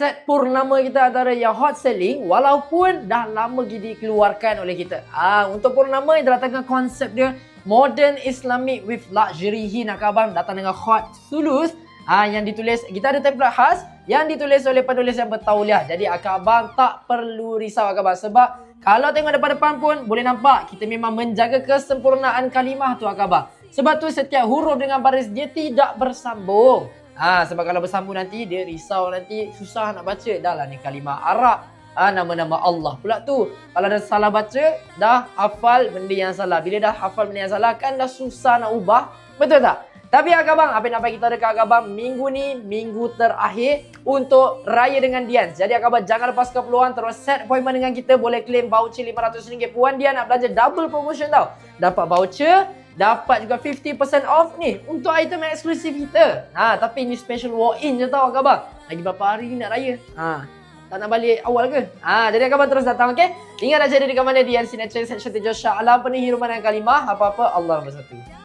set purnama kita antara yang hot selling walaupun dah lama dikeluarkan oleh kita. Untuk purnama yang datang dengan konsep dia modern Islamic with luxury nak abang datang dengan hot sulus. Yang ditulis, kita ada template khas yang ditulis oleh penulis yang bertauliah. Jadi akak abang tak perlu risau akak abang, sebab kalau tengok depan-depan pun boleh nampak kita memang menjaga kesempurnaan kalimah tu akak abang. Sebab tu setiap huruf dengan baris dia tidak bersambung. Sebab kalau bersambung nanti dia risau, nanti susah nak baca. Dah lah ni kalimah Arab. Nama-nama Allah pula tu. Kalau ada salah baca, dah hafal benda yang salah. Bila dah hafal benda yang salah kan dah susah nak ubah. Betul tak? Tapi akak abang, apa yang nak bagi kita dekat akak abang, minggu ni minggu terakhir untuk raya dengan Dian. Jadi akak abang jangan lepaskan peluang, terus set appointment dengan kita, boleh claim voucher RM500. Puan Dian nak belanja double promotion tau. Dapat voucher, dapat juga 50% off ni untuk item eksklusif kita. Tapi ni special walk-in je tau akak abang. Lagi berapa hari ni nak raya? Tak nak balik awal ke? Jadi akak abang terus datang, okey? Ingat nak jadi dekat mana Dian Signature Section 7 Shah Alam, penuh hiruman dan kalimah. Apa-apa Allah nombor 1.